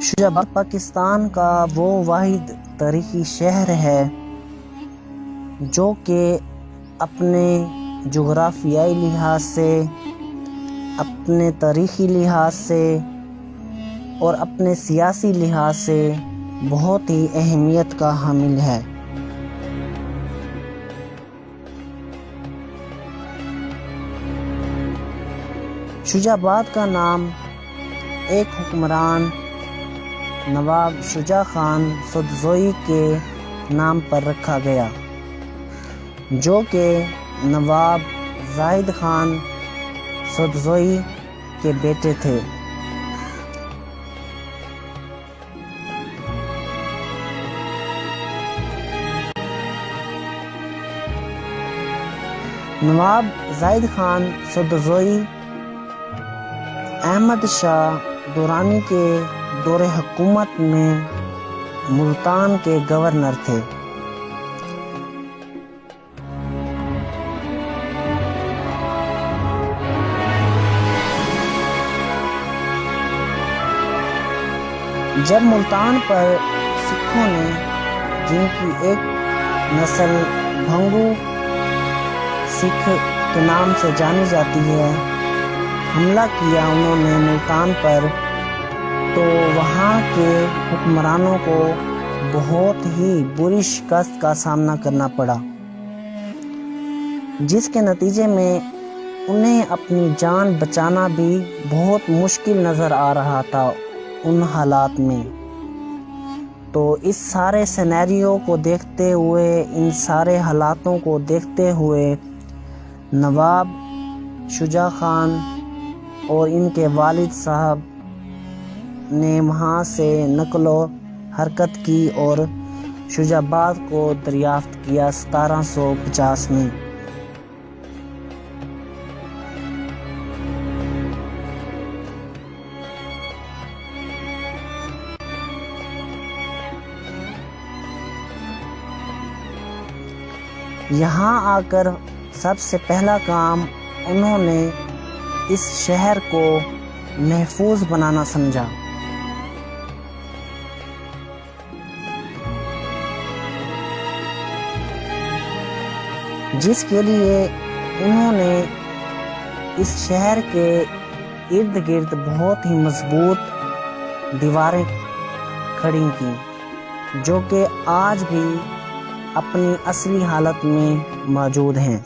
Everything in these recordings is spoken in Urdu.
شجاع آباد پاکستان کا وہ واحد تاریخی شہر ہے جو کہ اپنے جغرافیائی لحاظ سے، اپنے تاریخی لحاظ سے اور اپنے سیاسی لحاظ سے بہت ہی اہمیت کا حامل ہے۔ شجاع آباد کا نام ایک حکمران نواب شجاع خان سدزوئی کے نام پر رکھا گیا، جو کہ نواب زاہد خان سدزوئی کے بیٹے تھے۔ نواب زاہد خان سدزوئی احمد شاہ درانی کے دور حکومت میں ملتان کے گورنر تھے۔ جب ملتان پر سکھوں نے، جن کی ایک نسل بھنگو سکھ کے نام سے جانی جاتی ہے، حملہ کیا انہوں نے ملتان پر، تو وہاں کے حکمرانوں کو بہت ہی بری شکست کا سامنا کرنا پڑا، جس کے نتیجے میں انہیں اپنی جان بچانا بھی بہت مشکل نظر آ رہا تھا ان حالات میں۔ تو اس سارے سینیریو کو دیکھتے ہوئے، ان سارے حالاتوں کو دیکھتے ہوئے، نواب شجاع خان اور ان کے والد صاحب نے وہاں سے نقل و حرکت کی اور شجاع آباد کو دریافت کیا 1750 میں۔ یہاں آ کر سب سے پہلا کام انہوں نے اس شہر کو محفوظ بنانا سمجھا۔ جس کے لیے انہوں نے اس شہر کے ارد گرد بہت ہی مضبوط دیواریں کھڑی کی، جو کہ آج بھی اپنی اصلی حالت میں موجود ہیں۔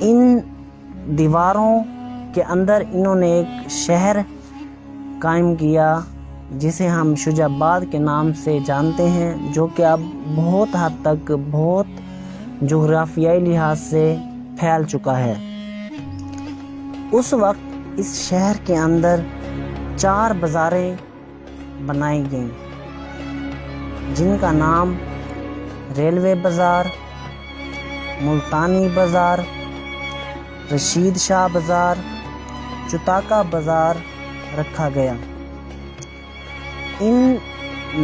ان دیواروں کے اندر انہوں نے ایک شہر قائم کیا جسے ہم شجاع آباد کے نام سے جانتے ہیں، جو کہ اب بہت حد تک بہت جغرافیائی لحاظ سے پھیل چکا ہے۔ اس وقت اس شہر کے اندر 4 بازاریں بنائی گئیں، جن کا نام ریلوے بازار، ملتانی بازار، رشید شاہ بازار، چتاکا بازار رکھا گیا۔ ان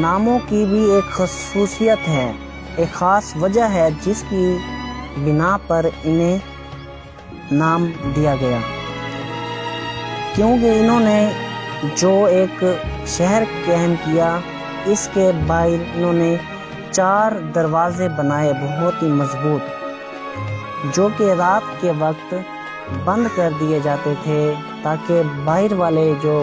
ناموں کی بھی ایک خصوصیت ہے، ایک خاص وجہ ہے جس کی بنا پر انہیں نام دیا گیا، کیونکہ انہوں نے جو ایک شہر قائم کیا، اس کے باہر انہوں نے 4 دروازے بنائے بہت ہی مضبوط، جو کہ رات کے وقت بند کر دیے جاتے تھے، تاکہ باہر والے جو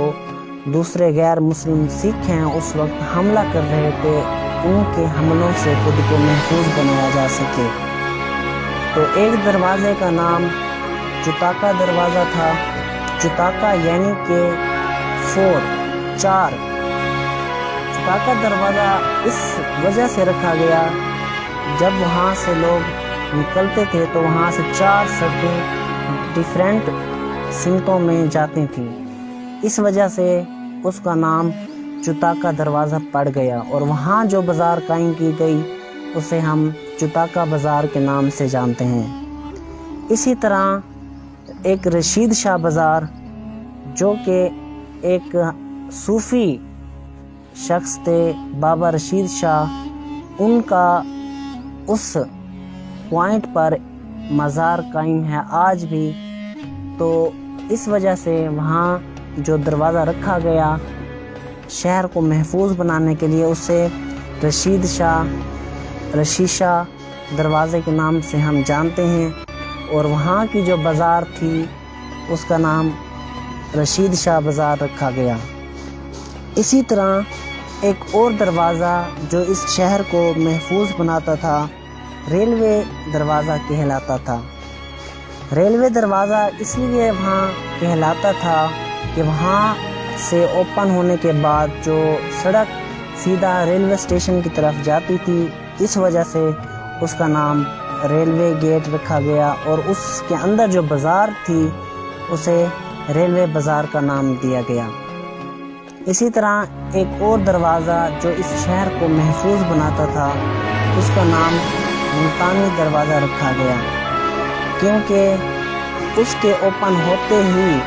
دوسرے غیر مسلم سکھ ہیں اس وقت حملہ کر رہے تھے، ان کے حملوں سے خود کو محفوظ بنایا جا سکے۔ تو ایک دروازے کا نام چتاکا دروازہ تھا، چتاکا یعنی کہ 4۔ چتاکا دروازہ اس وجہ سے رکھا گیا جب وہاں سے لوگ نکلتے تھے تو وہاں سے 4 سڑکیں ڈیفرنٹ سمتوں میں جاتی تھیں، اس وجہ سے اس کا نام چوتاکا دروازہ پڑ گیا، اور وہاں جو بازار قائم کی گئی اسے ہم چوتاکا بازار کے نام سے جانتے ہیں۔ اسی طرح ایک رشید شاہ بازار، جو کہ ایک صوفی شخص تھے بابا رشید شاہ، ان کا اس پوائنٹ پر مزار قائم ہے آج بھی، تو اس وجہ سے وہاں جو دروازہ رکھا گیا شہر کو محفوظ بنانے کے لیے، اسے رشید شاہ دروازے کے نام سے ہم جانتے ہیں، اور وہاں کی جو بازار تھی اس کا نام رشید شاہ بازار رکھا گیا۔ اسی طرح ایک اور دروازہ جو اس شہر کو محفوظ بناتا تھا، ریلوے دروازہ کہلاتا تھا۔ ریلوے دروازہ اس لیے وہاں کہلاتا تھا کہ وہاں سے اوپن ہونے کے بعد جو سڑک سیدھا ریلوے اسٹیشن کی طرف جاتی تھی، اس وجہ سے اس کا نام ریلوے گیٹ رکھا گیا، اور اس کے اندر جو بازار تھی اسے ریلوے بازار کا نام دیا گیا۔ اسی طرح ایک اور دروازہ جو اس شہر کو محفوظ بناتا تھا، اس کا نام ملتانی دروازہ رکھا گیا، کیونکہ اس کے اوپن ہوتے ہی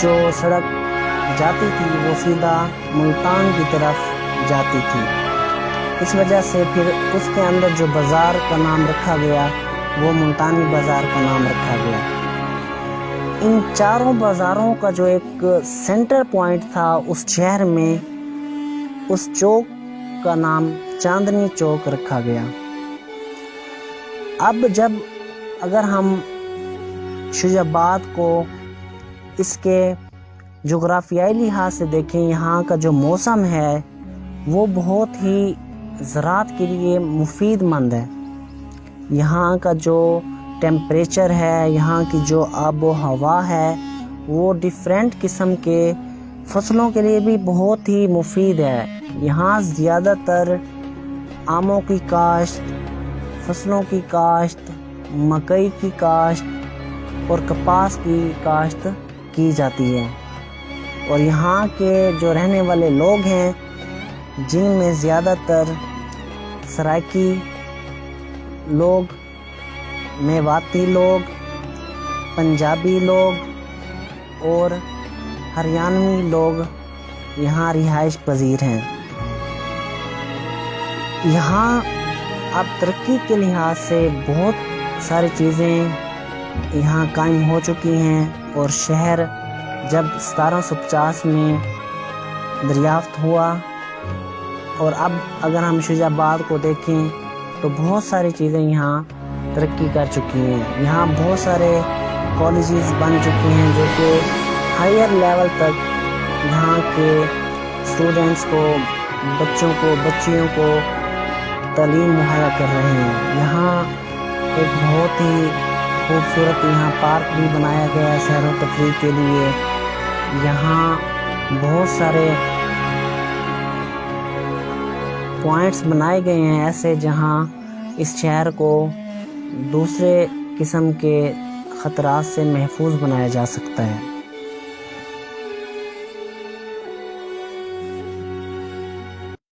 جو سڑک جاتی تھی وہ سیدھا ملتان کی طرف جاتی تھی، اس وجہ سے پھر اس کے اندر جو بازار کا نام رکھا گیا وہ ملتانی بازار کا نام رکھا گیا۔ ان چاروں بازاروں کا جو ایک سینٹر پوائنٹ تھا اس شہر میں، اس چوک کا نام چاندنی چوک رکھا گیا۔ اب اگر ہم شجاع آباد کو اس کے جغرافیائی لحاظ سے دیکھیں، یہاں کا جو موسم ہے وہ بہت ہی زراعت کے لیے مفید مند ہے۔ یہاں کا جو ٹیمپریچر ہے، یہاں کی جو آب و ہوا ہے، وہ ڈیفرنٹ قسم کے فصلوں کے لیے بھی بہت ہی مفید ہے۔ یہاں زیادہ تر آموں کی کاشت، فصلوں کی کاشت، مکئی کی کاشت اور کپاس کی کاشت کی جاتی ہے، اور یہاں کے جو رہنے والے لوگ ہیں جن میں زیادہ تر سرائکی لوگ، میواتی لوگ، پنجابی لوگ اور ہریانوی لوگ یہاں رہائش پذیر ہیں۔ یہاں اب ترقی کے لحاظ سے بہت ساری چیزیں یہاں قائم ہو چکی ہیں، اور شہر جب 1750 میں دریافت ہوا، اور اب اگر ہم شجاع آباد کو دیکھیں تو بہت ساری چیزیں یہاں ترقی کر چکی ہیں۔ یہاں بہت سارے کالجز بن چکے ہیں جو کہ ہائر لیول تک یہاں کے اسٹوڈنٹس کو، بچیوں کو تعلیم مہیا کر رہے ہیں۔ یہاں ایک بہت ہی خوبصورت یہاں پارک بھی بنایا گیا ہے سیر و تفریح کے لیے۔ یہاں بہت سارے پوائنٹس بنائے گئے ہیں ایسے جہاں اس شہر کو دوسرے قسم کے خطرات سے محفوظ بنایا جا سکتا ہے۔